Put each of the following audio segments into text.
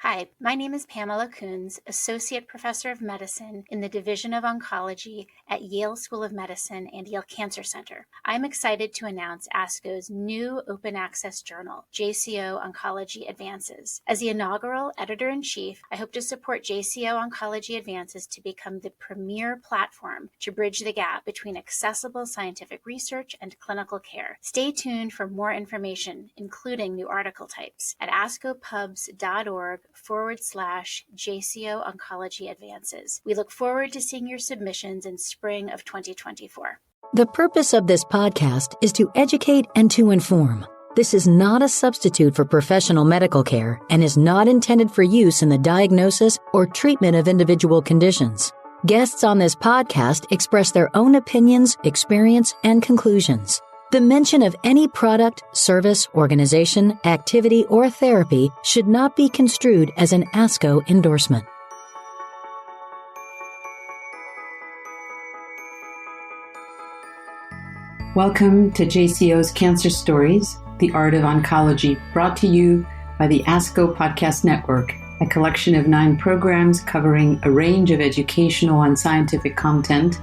Hi, my name is Pamela Coons, Associate Professor of Medicine in the Division of Oncology at Yale School of Medicine and Yale Cancer Center. I'm excited to announce ASCO's new open access journal, JCO Oncology Advances. As the inaugural editor-in-chief, I hope to support JCO Oncology Advances to become the premier platform to bridge the gap between accessible scientific research and clinical care. Stay tuned for more information, including new article types, at ascopubs.org/JCO Oncology Advances. We look forward to seeing your submissions in spring of 2024. The purpose of this podcast is to educate and to inform. This is not a substitute for professional medical care and is not intended for use in the diagnosis or treatment of individual conditions. Guests on this podcast express their own opinions, experience, and conclusions. The mention of any product, service, organization, activity, or therapy should not be construed as an ASCO endorsement. Welcome to JCO's Cancer Stories, the Art of Oncology, brought to you by the ASCO Podcast Network, a collection of 9 programs covering a range of educational and scientific content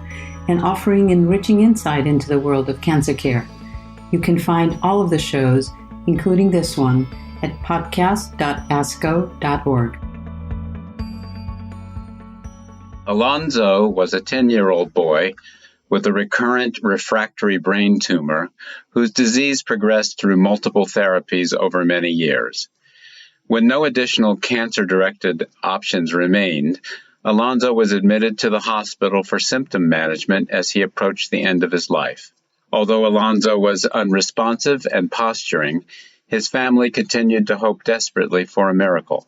and offering enriching insight into the world of cancer care. You can find all of the shows, including this one, at podcast.asco.org. Alonzo was a 10-year-old boy with a recurrent refractory brain tumor whose disease progressed through multiple therapies over many years. When no additional cancer-directed options remained, Alonzo was admitted to the hospital for symptom management as he approached the end of his life. Although Alonzo was unresponsive and posturing, his family continued to hope desperately for a miracle.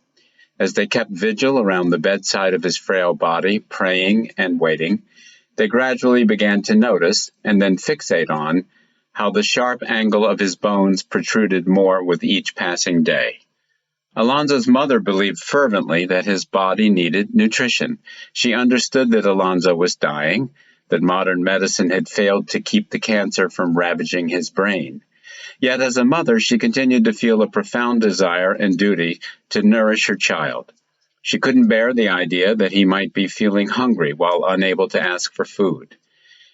As they kept vigil around the bedside of his frail body, praying and waiting, they gradually began to notice, and then fixate on, how the sharp angle of his bones protruded more with each passing day. Alonzo's mother believed fervently that his body needed nutrition. She understood that Alonzo was dying, that modern medicine had failed to keep the cancer from ravaging his brain. Yet as a mother, she continued to feel a profound desire and duty to nourish her child. She couldn't bear the idea that he might be feeling hungry while unable to ask for food.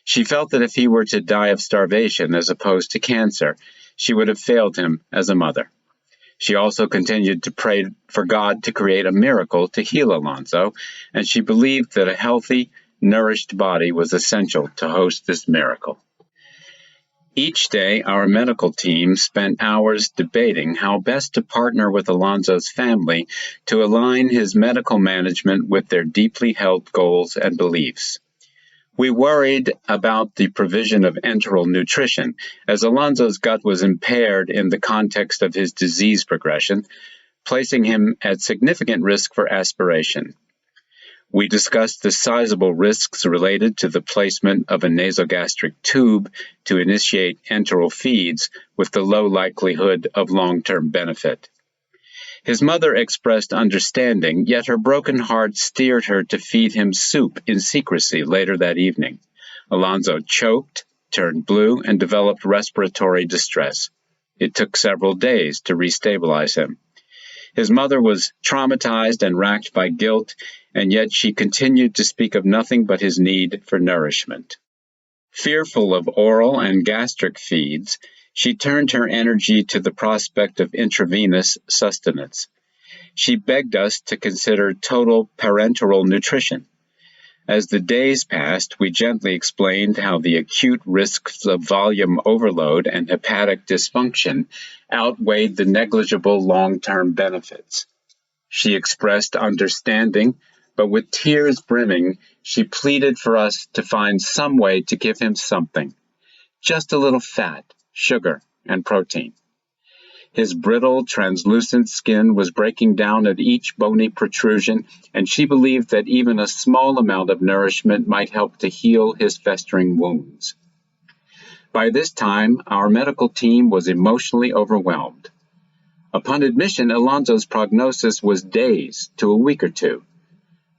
She felt that if he were to die of starvation as opposed to cancer, she would have failed him as a mother. She also continued to pray for God to create a miracle to heal Alonzo, and she believed that a healthy, nourished body was essential to host this miracle. Each day, our medical team spent hours debating how best to partner with Alonzo's family to align his medical management with their deeply held goals and beliefs. We worried about the provision of enteral nutrition, as Alonzo's gut was impaired in the context of his disease progression, placing him at significant risk for aspiration. We discussed the sizable risks related to the placement of a nasogastric tube to initiate enteral feeds with the low likelihood of long-term benefit. His mother expressed understanding, yet her broken heart steered her to feed him soup in secrecy later that evening. Alonzo choked, turned blue, and developed respiratory distress. It took several days to restabilize him. His mother was traumatized and racked by guilt, and yet she continued to speak of nothing but his need for nourishment. Fearful of oral and gastric feeds, she turned her energy to the prospect of intravenous sustenance. She begged us to consider total parenteral nutrition. As the days passed, we gently explained how the acute risks of volume overload and hepatic dysfunction outweighed the negligible long-term benefits. She expressed understanding, but with tears brimming, she pleaded for us to find some way to give him something, just a little fat, sugar, and protein. His brittle, translucent skin was breaking down at each bony protrusion, and she believed that even a small amount of nourishment might help to heal his festering wounds. By this time, our medical team was emotionally overwhelmed. Upon admission, Alonzo's prognosis was days to a week or two.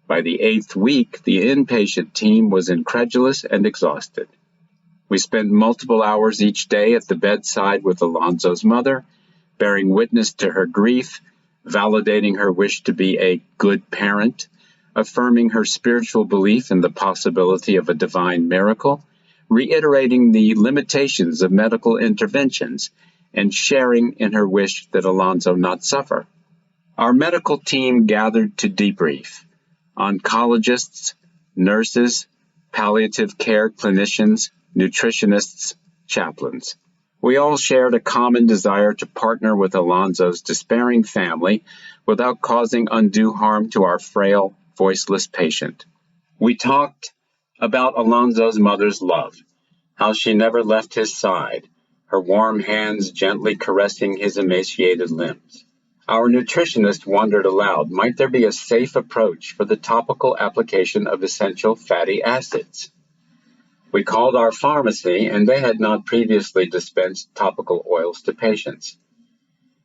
By the 8th week, the inpatient team was incredulous and exhausted. We spent multiple hours each day at the bedside with Alonzo's mother, bearing witness to her grief, validating her wish to be a good parent, affirming her spiritual belief in the possibility of a divine miracle, reiterating the limitations of medical interventions, and sharing in her wish that Alonzo not suffer. Our medical team gathered to debrief. Oncologists, nurses, palliative care clinicians, nutritionists, chaplains. We all shared a common desire to partner with Alonzo's despairing family without causing undue harm to our frail, voiceless patient. We talked about Alonzo's mother's love, how she never left his side, her warm hands gently caressing his emaciated limbs. Our nutritionist wondered aloud, might there be a safe approach for the topical application of essential fatty acids? We called our pharmacy, and they had not previously dispensed topical oils to patients.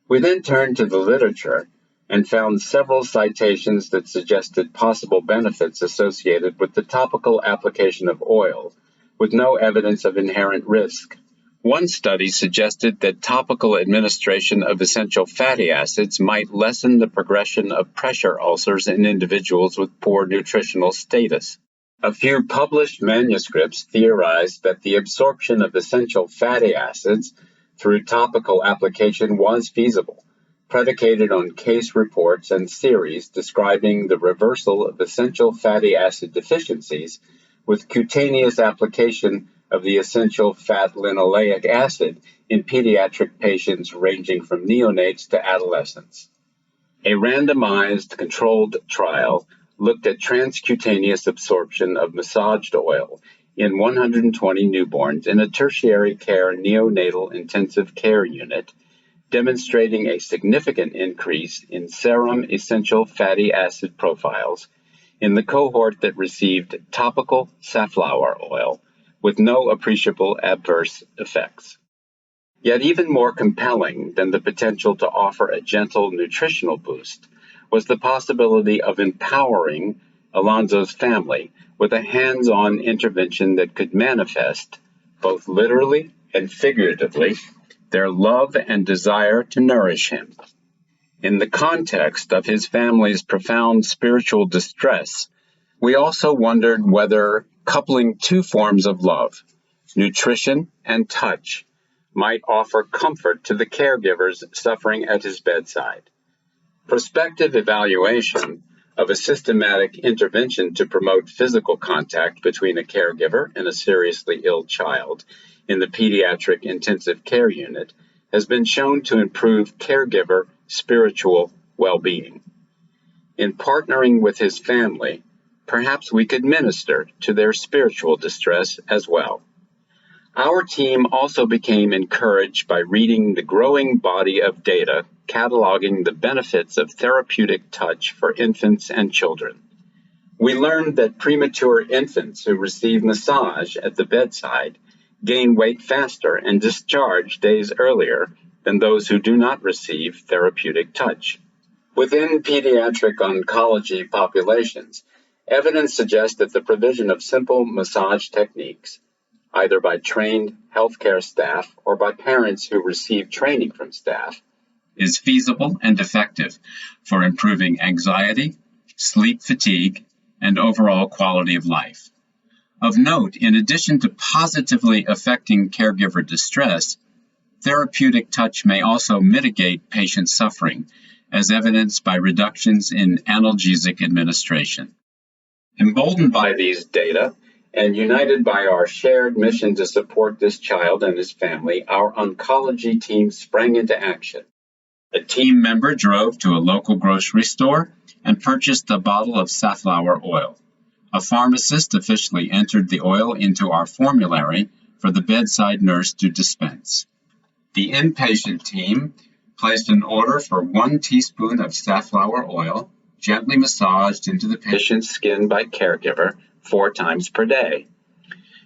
We then turned to the literature and found several citations that suggested possible benefits associated with the topical application of oil, with no evidence of inherent risk. One study suggested that topical administration of essential fatty acids might lessen the progression of pressure ulcers in individuals with poor nutritional status. A few published manuscripts theorized that the absorption of essential fatty acids through topical application was feasible, predicated on case reports and theories describing the reversal of essential fatty acid deficiencies with cutaneous application of the essential fat linoleic acid in pediatric patients ranging from neonates to adolescents. A randomized controlled trial looked at transcutaneous absorption of massaged oil in 120 newborns in a tertiary care neonatal intensive care unit, demonstrating a significant increase in serum essential fatty acid profiles in the cohort that received topical safflower oil, with no appreciable adverse effects. Yet even more compelling than the potential to offer a gentle nutritional boost was the possibility of empowering Alonzo's family with a hands-on intervention that could manifest, both literally and figuratively, their love and desire to nourish him. In the context of his family's profound spiritual distress, we also wondered whether coupling two forms of love, nutrition and touch, might offer comfort to the caregivers suffering at his bedside. Prospective evaluation of a systematic intervention to promote physical contact between a caregiver and a seriously ill child in the pediatric intensive care unit has been shown to improve caregiver spiritual well-being. In partnering with his family, perhaps we could minister to their spiritual distress as well. Our team also became encouraged by reading the growing body of data cataloging the benefits of therapeutic touch for infants and children. We learned that premature infants who receive massage at the bedside gain weight faster and discharge days earlier than those who do not receive therapeutic touch. Within pediatric oncology populations, evidence suggests that the provision of simple massage techniques, either by trained healthcare staff or by parents who receive training from staff, is feasible and effective for improving anxiety, sleep fatigue, and overall quality of life. Of note, in addition to positively affecting caregiver distress, therapeutic touch may also mitigate patient suffering, as evidenced by reductions in analgesic administration. Emboldened by these data, and united by our shared mission to support this child and his family, our oncology team sprang into action. A team member drove to a local grocery store and purchased a bottle of safflower oil. A pharmacist officially entered the oil into our formulary for the bedside nurse to dispense. The inpatient team placed an order for 1 teaspoon of safflower oil, gently massaged into the patient's skin by caregiver 4 times per day.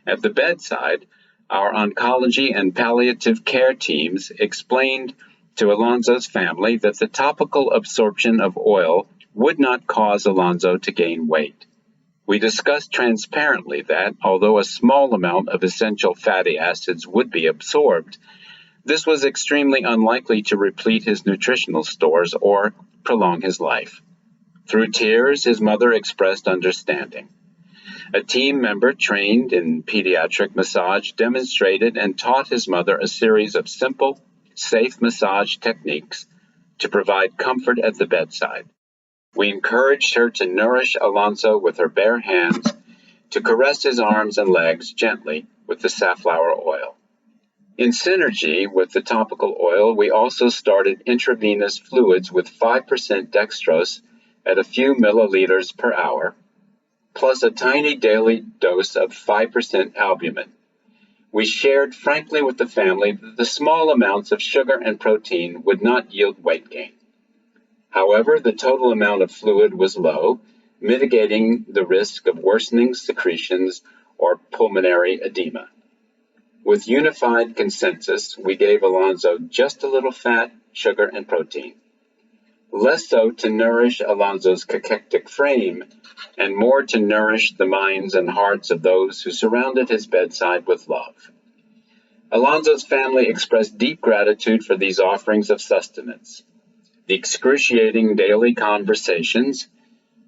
At the bedside, our oncology and palliative care teams explained to Alonzo's family that the topical absorption of oil would not cause Alonzo to gain weight. We discussed transparently that, although a small amount of essential fatty acids would be absorbed, This was extremely unlikely to replete his nutritional stores or prolong his life. Through tears, his mother expressed understanding. A team member trained in pediatric massage demonstrated and taught his mother a series of simple, safe massage techniques to provide comfort at the bedside. We encouraged her to nourish Alonzo with her bare hands, to caress his arms and legs gently with the safflower oil. In synergy with the topical oil, we also started intravenous fluids with 5% dextrose at a few milliliters per hour, plus a tiny daily dose of 5% albumin. We shared frankly with the family that the small amounts of sugar and protein would not yield weight gain. However, the total amount of fluid was low, mitigating the risk of worsening secretions or pulmonary edema. With unified consensus, we gave Alonzo just a little fat, sugar, and protein. Less so to nourish Alonzo's cachectic frame, and more to nourish the minds and hearts of those who surrounded his bedside with love. Alonzo's family expressed deep gratitude for these offerings of sustenance. The excruciating daily conversations,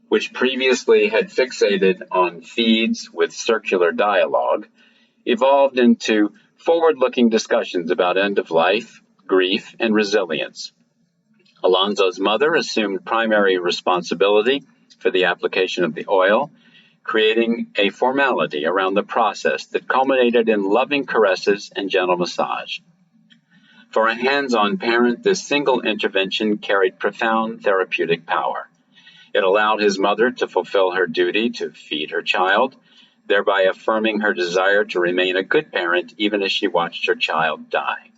which previously had fixated on feeds with circular dialogue, evolved into forward-looking discussions about end-of-life, grief, and resilience. Alonzo's mother assumed primary responsibility for the application of the oil, creating a formality around the process that culminated in loving caresses and gentle massage. For a hands-on parent, this single intervention carried profound therapeutic power. It allowed his mother to fulfill her duty to feed her child, thereby affirming her desire to remain a good parent even as she watched her child die.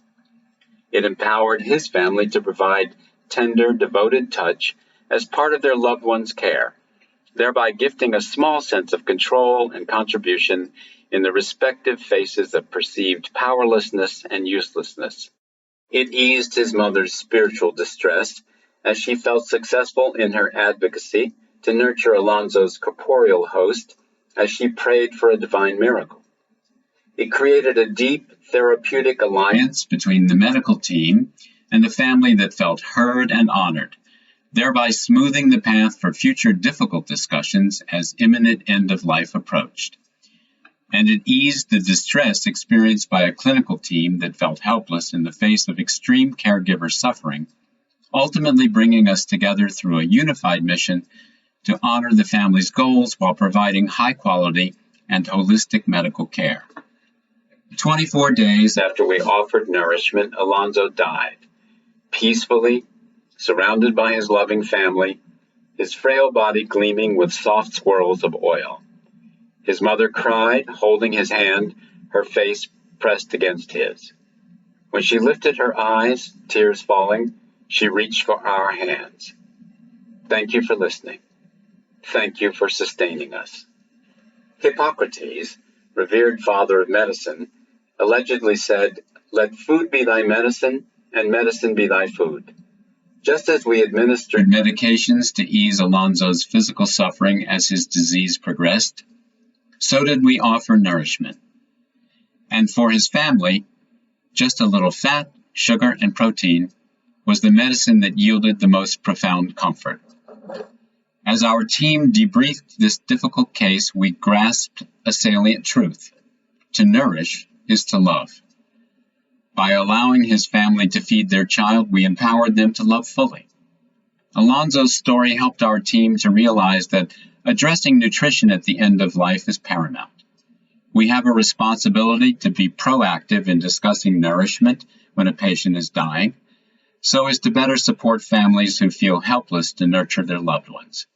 It empowered his family to provide tender, devoted touch as part of their loved one's care, thereby gifting a small sense of control and contribution in the respective faces of perceived powerlessness and uselessness. It eased his mother's spiritual distress as she felt successful in her advocacy to nurture Alonzo's corporeal host as she prayed for a divine miracle. It created a deep therapeutic alliance between the medical team and the family that felt heard and honored, thereby smoothing the path for future difficult discussions as imminent end of life approached. And it eased the distress experienced by a clinical team that felt helpless in the face of extreme caregiver suffering, ultimately bringing us together through a unified mission to honor the family's goals while providing high-quality and holistic medical care. 24 days after we offered nourishment, Alonzo died, peacefully, surrounded by his loving family, his frail body gleaming with soft swirls of oil. His mother cried, holding his hand, her face pressed against his. When she lifted her eyes, tears falling, she reached for our hands. Thank you for listening. Thank you for sustaining us. Hippocrates, revered father of medicine, allegedly said, "Let food be thy medicine, and medicine be thy food." Just as we administered medications to ease Alonzo's physical suffering as his disease progressed, so did we offer nourishment. And for his family, just a little fat, sugar, and protein was the medicine that yielded the most profound comfort. As our team debriefed this difficult case, we grasped a salient truth. To nourish is to love. By allowing his family to feed their child, we empowered them to love fully. Alonzo's story helped our team to realize that addressing nutrition at the end of life is paramount. We have a responsibility to be proactive in discussing nourishment when a patient is dying, so as to better support families who feel helpless to nurture their loved ones.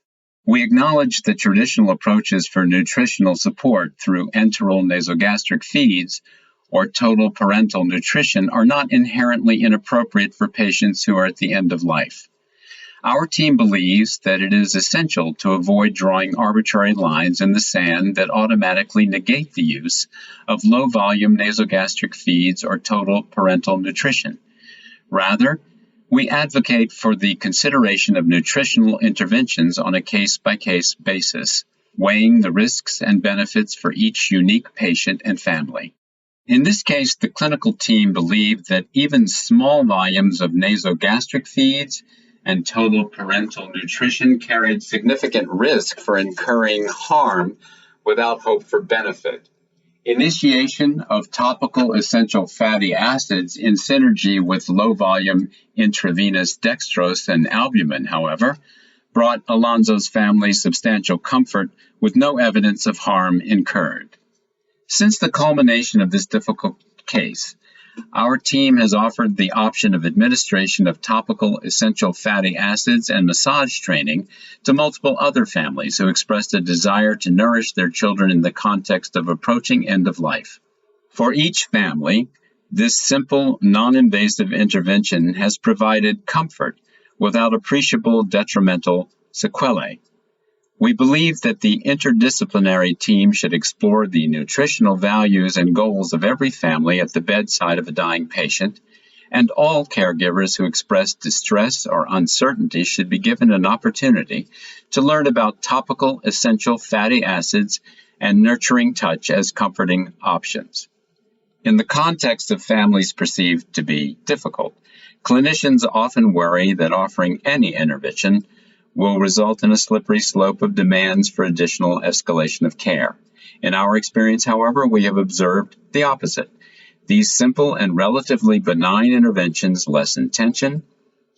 We acknowledge that traditional approaches for nutritional support through enteral nasogastric feeds or total parental nutrition are not inherently inappropriate for patients who are at the end of life. Our team believes that it is essential to avoid drawing arbitrary lines in the sand that automatically negate the use of low-volume nasogastric feeds or total parental nutrition. Rather, we advocate for the consideration of nutritional interventions on a case-by-case basis, weighing the risks and benefits for each unique patient and family. In this case, the clinical team believed that even small volumes of nasogastric feeds and total parental nutrition carried significant risk for incurring harm without hope for benefit. Initiation of topical essential fatty acids in synergy with low-volume intravenous dextrose and albumin, however, brought Alonzo's family substantial comfort with no evidence of harm incurred. Since the culmination of this difficult case, our team has offered the option of administration of topical essential fatty acids and massage training to multiple other families who expressed a desire to nourish their children in the context of approaching end of life. For each family, this simple, non-invasive intervention has provided comfort without appreciable detrimental sequelae. We believe that the interdisciplinary team should explore the nutritional values and goals of every family at the bedside of a dying patient, and all caregivers who express distress or uncertainty should be given an opportunity to learn about topical essential fatty acids and nurturing touch as comforting options. In the context of families perceived to be difficult, clinicians often worry that offering any intervention will result in a slippery slope of demands for additional escalation of care. In our experience, however, we have observed the opposite. These simple and relatively benign interventions lessen tension,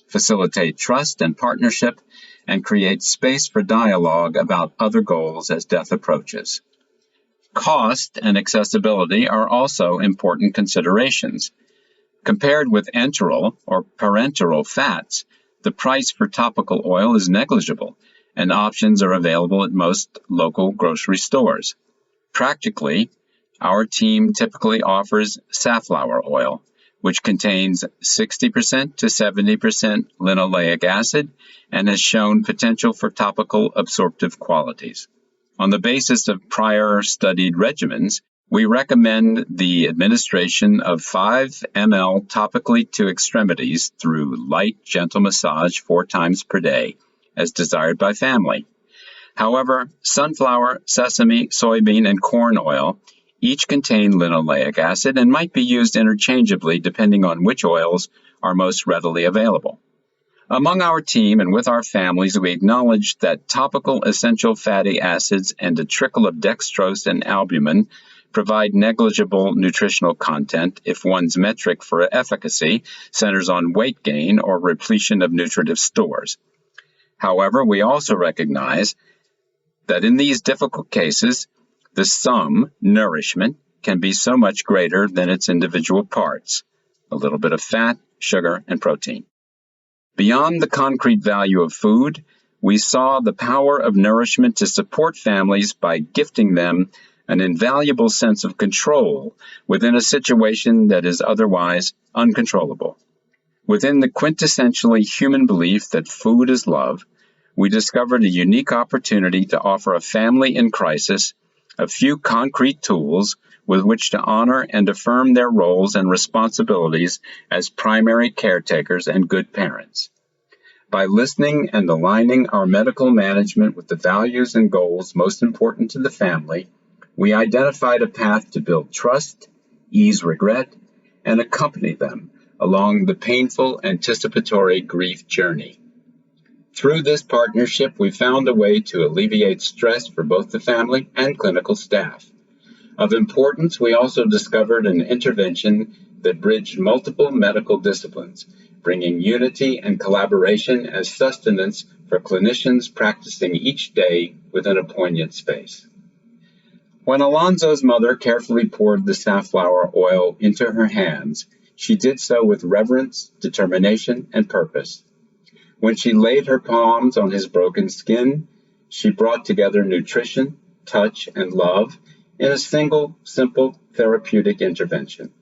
facilitate trust and partnership, and create space for dialogue about other goals as death approaches. Cost and accessibility are also important considerations. Compared with enteral or parenteral fats, the price for topical oil is negligible, and options are available at most local grocery stores. Practically, our team typically offers safflower oil, which contains 60% to 70% linoleic acid and has shown potential for topical absorptive qualities. On the basis of prior studied regimens, we recommend the administration of 5 ml topically to extremities through light, gentle massage 4 times per day, as desired by family. However, sunflower, sesame, soybean, and corn oil each contain linoleic acid and might be used interchangeably depending on which oils are most readily available. Among our team and with our families, we acknowledge that topical essential fatty acids and a trickle of dextrose and albumin provide negligible nutritional content if one's metric for efficacy centers on weight gain or repletion of nutritive stores. However, we also recognize that in these difficult cases, the sum, nourishment, can be so much greater than its individual parts, a little bit of fat, sugar, and protein. Beyond the concrete value of food, we saw the power of nourishment to support families by gifting them an invaluable sense of control within a situation that is otherwise uncontrollable. Within the quintessentially human belief that food is love, we discovered a unique opportunity to offer a family in crisis a few concrete tools with which to honor and affirm their roles and responsibilities as primary caretakers and good parents. By listening and aligning our medical management with the values and goals most important to the family, we identified a path to build trust, ease regret, and accompany them along the painful anticipatory grief journey. Through this partnership, we found a way to alleviate stress for both the family and clinical staff. Of importance, we also discovered an intervention that bridged multiple medical disciplines, bringing unity and collaboration as sustenance for clinicians practicing each day within a poignant space. When Alonzo's mother carefully poured the safflower oil into her hands, she did so with reverence, determination, and purpose. When she laid her palms on his broken skin, she brought together nutrition, touch, and love in a single, simple, therapeutic intervention.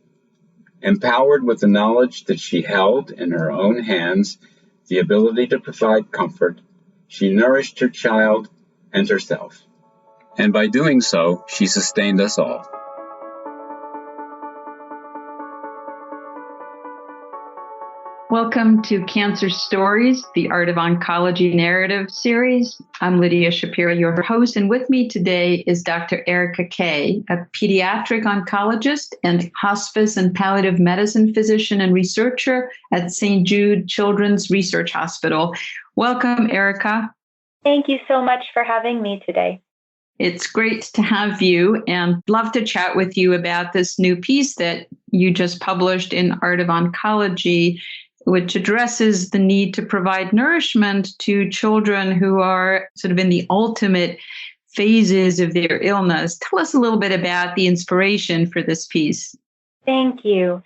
Empowered with the knowledge that she held in her own hands the ability to provide comfort, she nourished her child and herself. And by doing so, she sustained us all. Welcome to Cancer Stories, the Art of Oncology narrative series. I'm Lydia Shapiro, your host, and with me today is Dr. Erica Kay, a pediatric oncologist and hospice and palliative medicine physician and researcher at St. Jude Children's Research Hospital. Welcome, Erica. Thank you so much for having me today. It's great to have you and love to chat with you about this new piece that you just published in Art of Oncology, which addresses the need to provide nourishment to children who are sort of in the ultimate phases of their illness. Tell us a little bit about the inspiration for this piece. Thank you.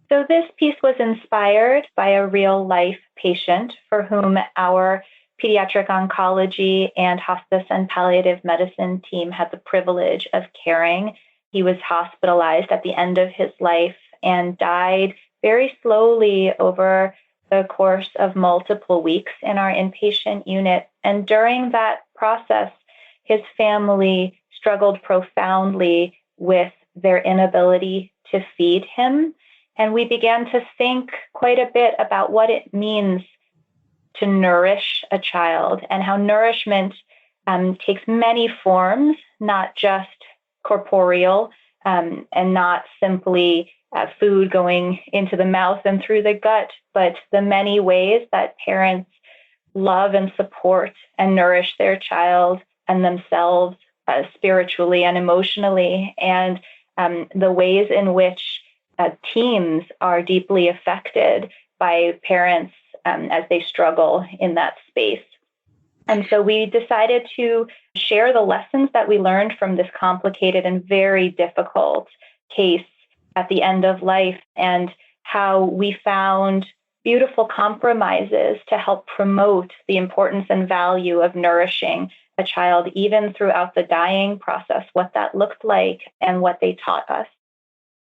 So this piece was inspired by a real-life patient for whom our pediatric oncology and hospice and palliative medicine team had the privilege of caring. He was hospitalized at the end of his life and died very slowly over the course of multiple weeks in our inpatient unit. And during that process, his family struggled profoundly with their inability to feed him. And we began to think quite a bit about what it means to nourish a child and how nourishment takes many forms, not just corporeal and not simply food going into the mouth and through the gut, but the many ways that parents love and support and nourish their child and themselves spiritually and emotionally, and the ways in which teams are deeply affected by parents as they struggle in that space. And so we decided to share the lessons that we learned from this complicated and very difficult case at the end of life, and how we found beautiful compromises to help promote the importance and value of nourishing a child, even throughout the dying process, what that looked like and what they taught us.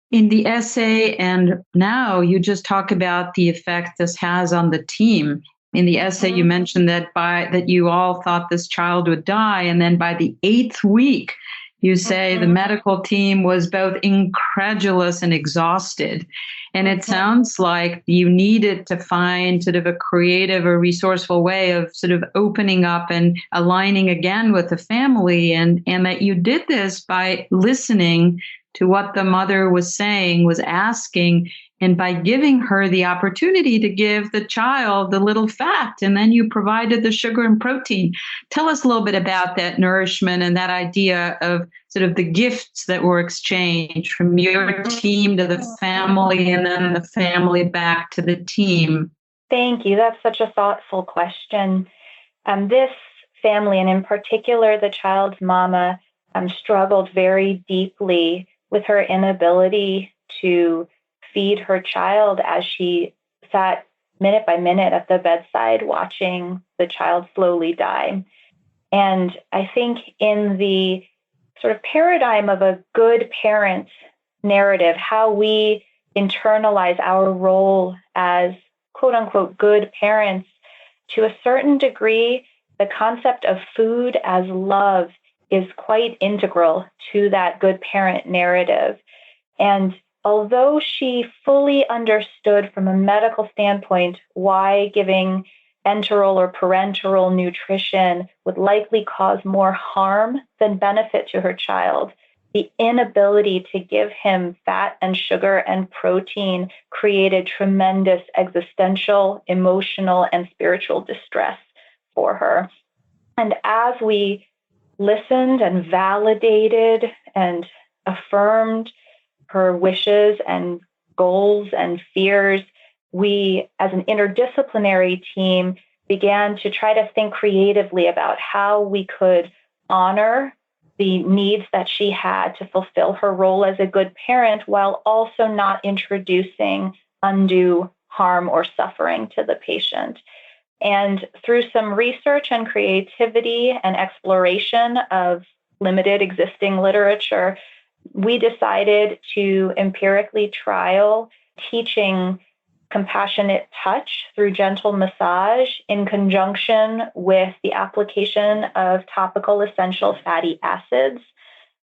In the essay, and now you just talk about the effect this has on the team. In the essay, you mentioned that you all thought this child would die, and then by the 8th week, you say the medical team was both incredulous and exhausted. And it sounds like you needed to find sort of a creative or resourceful way of sort of opening up and aligning again with the family, and that you did this by listening to what the mother was saying, was asking, and by giving her the opportunity to give the child the little fact, and then you provided the sugar and protein. Tell us a little bit about that nourishment and that idea of sort of the gifts that were exchanged from your team to the family, and then the family back to the team. Thank you. That's such a thoughtful question. This family, and in particular the child's mama, struggled very deeply with her inability to feed her child as she sat minute by minute at the bedside watching the child slowly die. And I think in the sort of paradigm of a good parent narrative, how we internalize our role as quote unquote good parents, to a certain degree, the concept of food as love is quite integral to that good parent narrative. And although she fully understood from a medical standpoint why giving enteral or parenteral nutrition would likely cause more harm than benefit to her child, the inability to give him fat and sugar and protein created tremendous existential, emotional, and spiritual distress for her. And as we listened and validated and affirmed her wishes and goals and fears, we, as an interdisciplinary team, began to try to think creatively about how we could honor the needs that she had to fulfill her role as a good parent, while also not introducing undue harm or suffering to the patient. And through some research and creativity and exploration of limited existing literature, we decided to empirically trial teaching compassionate touch through gentle massage in conjunction with the application of topical essential fatty acids.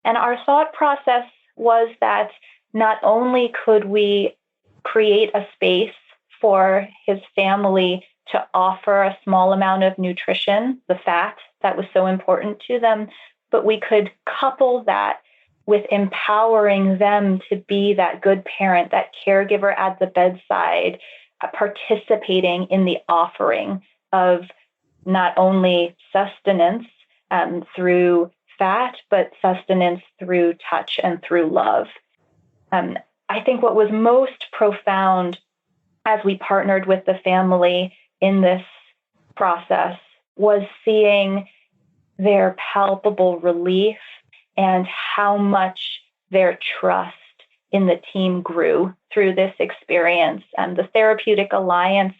And our thought process was that not only could we create a space for his family to offer a small amount of nutrition, the fat that was so important to them, but we could couple that with empowering them to be that good parent, that caregiver at the bedside, participating in the offering of not only sustenance through fat, but sustenance through touch and through love. I think what was most profound as we partnered with the family in this process was seeing their palpable relief and how much their trust in the team grew through this experience, and the therapeutic alliance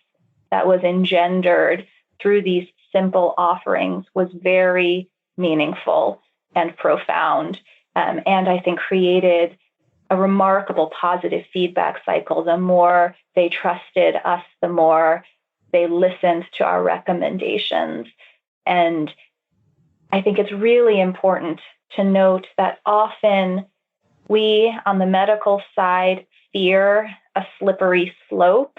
that was engendered through these simple offerings was very meaningful and profound, and I think created a remarkable positive feedback cycle. The more they trusted us, the more they listened to our recommendations. And I think it's really important to note that often we on the medical side fear a slippery slope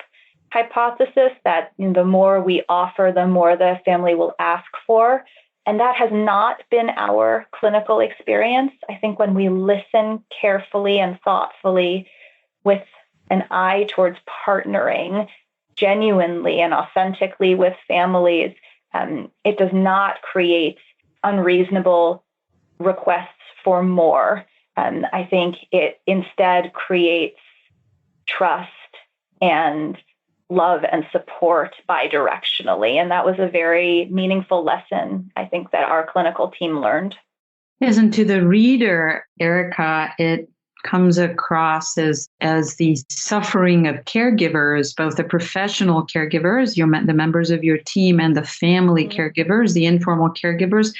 hypothesis that the more we offer, the more the family will ask for. And that has not been our clinical experience. I think when we listen carefully and thoughtfully with an eye towards partnering genuinely and authentically with families, it does not create unreasonable requests for more. I think it instead creates trust and love and support bidirectionally. And that was a very meaningful lesson, I think, that our clinical team learned. Yes, and to the reader, Erica, it comes across as the suffering of caregivers, both the professional caregivers, the members of your team, and the family caregivers, the informal caregivers.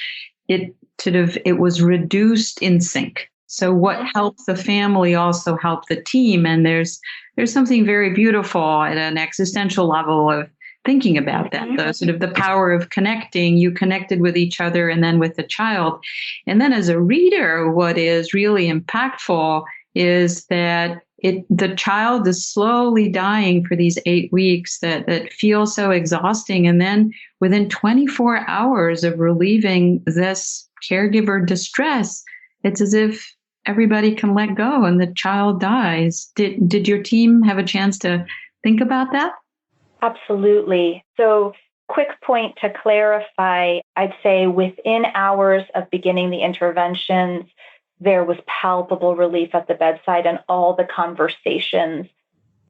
It was reduced in sync. So what helped the family also helped the team. And there's something very beautiful at an existential level of thinking about that, the sort of the power of connecting. You connected with each other and then with the child. And then as a reader, what is really impactful is that the child is slowly dying for these 8 weeks that feel so exhausting. And then within 24 hours of relieving this caregiver distress, it's as if everybody can let go and the child dies. Did your team have a chance to think about that? Absolutely. So, quick point to clarify, I'd say within hours of beginning the interventions, there was palpable relief at the bedside, and all the conversations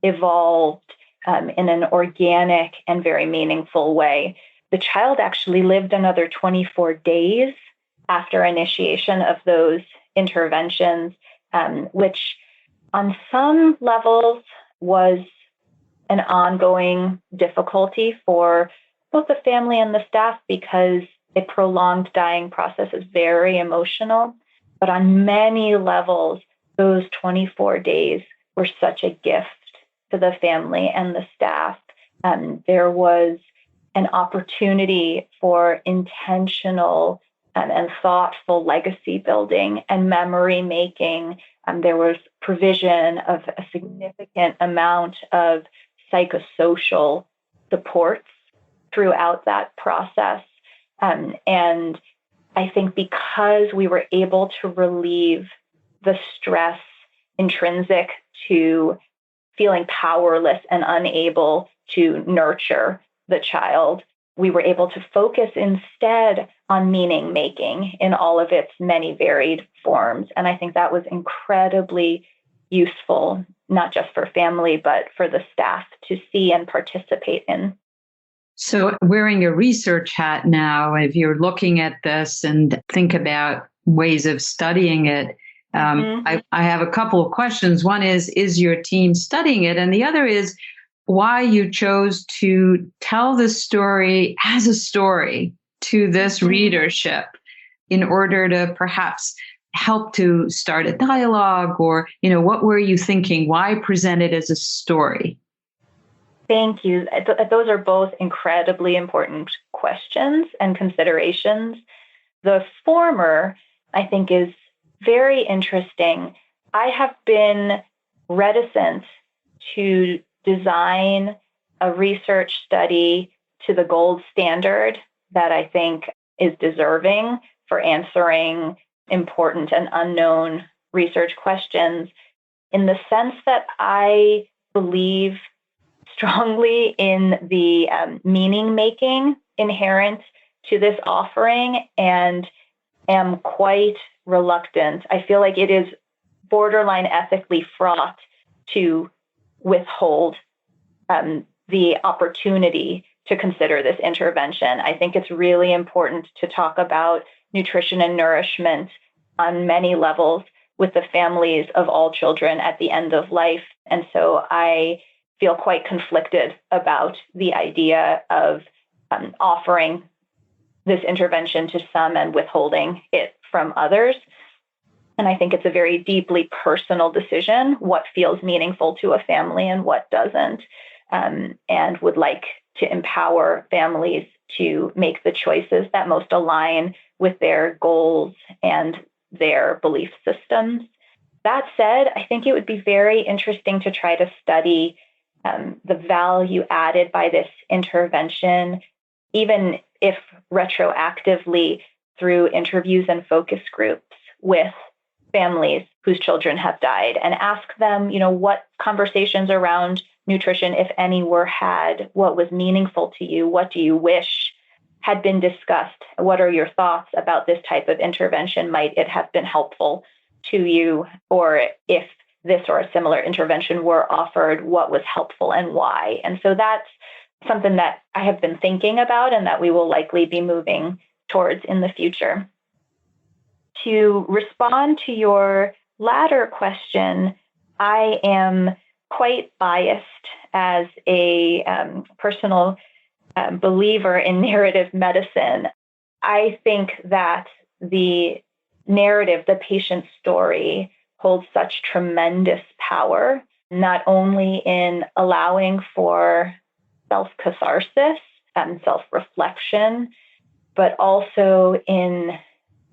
evolved in an organic and very meaningful way. The child actually lived another 24 days after initiation of those interventions, which on some levels was an ongoing difficulty for both the family and the staff because a prolonged dying process is very emotional. But on many levels, those 24 days were such a gift to the family and the staff. There was an opportunity for intentional and thoughtful legacy building and memory making. There was provision of a significant amount of psychosocial supports throughout that process. And I think because we were able to relieve the stress intrinsic to feeling powerless and unable to nurture the child, we were able to focus instead on meaning making in all of its many varied forms. And I think that was incredibly useful, not just for family, but for the staff to see and participate in. So wearing a research hat now, if you're looking at this and think about ways of studying it, I have a couple of questions. One is your team studying it? And the other is why you chose to tell the story as a story to this readership in order to perhaps help to start a dialogue, or, what were you thinking? Why present it as a story? Thank you. Those are both incredibly important questions and considerations. The former, I think, is very interesting. I have been reticent to design a research study to the gold standard that I think is deserving for answering important and unknown research questions, in the sense that I believe strongly in the meaning making inherent to this offering, and am quite reluctant. I feel like it is borderline ethically fraught to withhold the opportunity to consider this intervention. I think it's really important to talk about nutrition and nourishment on many levels with the families of all children at the end of life. And so I feel quite conflicted about the idea of offering this intervention to some and withholding it from others. And I think it's a very deeply personal decision, what feels meaningful to a family and what doesn't, and would like to empower families to make the choices that most align with their goals and their belief systems. That said, I think it would be very interesting to try to study the value added by this intervention, even if retroactively through interviews and focus groups with families whose children have died, and ask them, what conversations around nutrition, if any, were had, what was meaningful to you, what do you wish had been discussed, what are your thoughts about this type of intervention, might it have been helpful to you, or if this or a similar intervention were offered, what was helpful and why. And so that's something that I have been thinking about and that we will likely be moving towards in the future. To respond to your latter question, I am quite biased as a personal believer in narrative medicine. I think that the narrative, the patient story, holds such tremendous power, not only in allowing for self-catharsis and self-reflection, but also in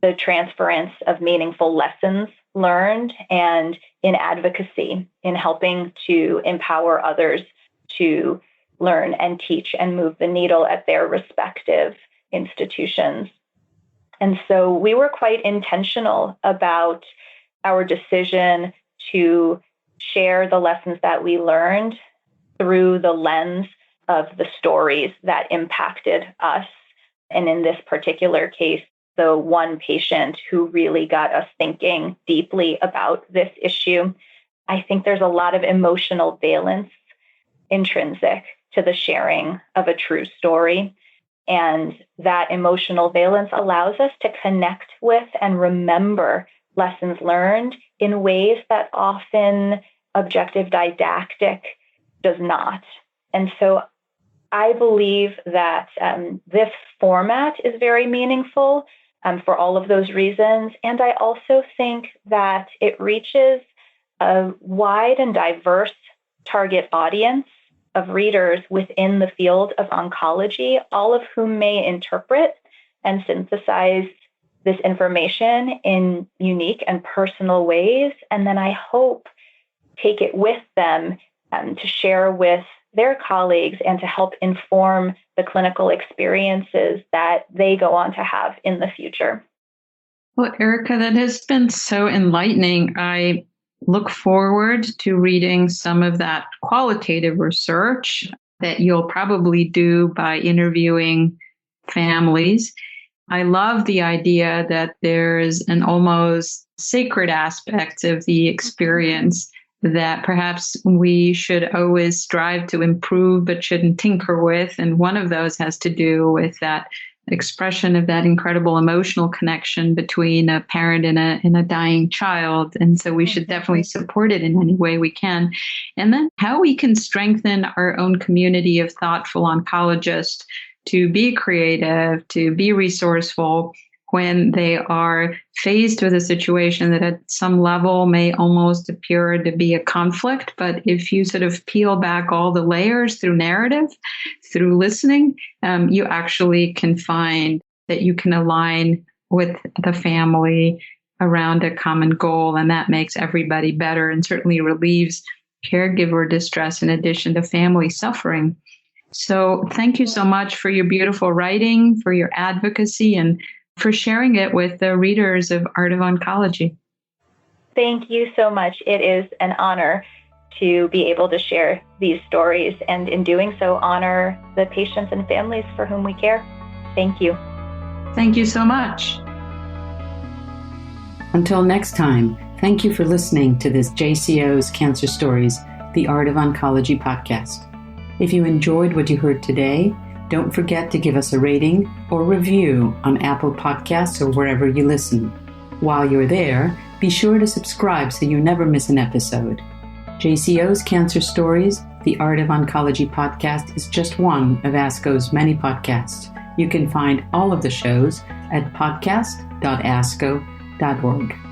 the transference of meaningful lessons learned and in advocacy, in helping to empower others to learn and teach and move the needle at their respective institutions. And so we were quite intentional about our decision to share the lessons that we learned through the lens of the stories that impacted us. And in this particular case, the one patient who really got us thinking deeply about this issue. I think there's a lot of emotional valence intrinsic to the sharing of a true story. And that emotional valence allows us to connect with and remember lessons learned in ways that often objective didactic does not. And so I believe that this format is very meaningful for all of those reasons. And I also think that it reaches a wide and diverse target audience of readers within the field of oncology, all of whom may interpret and synthesize this information in unique and personal ways. And then I hope take it with them to share with their colleagues and to help inform the clinical experiences that they go on to have in the future. Well, Erica, that has been so enlightening. I look forward to reading some of that qualitative research that you'll probably do by interviewing families. I love the idea that there's an almost sacred aspect of the experience that perhaps we should always strive to improve but shouldn't tinker with. And one of those has to do with that expression of that incredible emotional connection between a parent and a dying child. And so we should definitely support it in any way we can. And then how we can strengthen our own community of thoughtful oncologists to be creative, to be resourceful when they are faced with a situation that at some level may almost appear to be a conflict. But if you sort of peel back all the layers through narrative, through listening, you actually can find that you can align with the family around a common goal. And that makes everybody better and certainly relieves caregiver distress in addition to family suffering. So thank you so much for your beautiful writing, for your advocacy, and for sharing it with the readers of Art of Oncology. Thank you so much. It is an honor to be able to share these stories, and in doing so, honor the patients and families for whom we care. Thank you. Thank you so much. Until next time, thank you for listening to this JCO's Cancer Stories, the Art of Oncology podcast. If you enjoyed what you heard today, don't forget to give us a rating or review on Apple Podcasts or wherever you listen. While you're there, be sure to subscribe so you never miss an episode. JCO's Cancer Stories, the Art of Oncology podcast is just one of ASCO's many podcasts. You can find all of the shows at podcast.asco.org.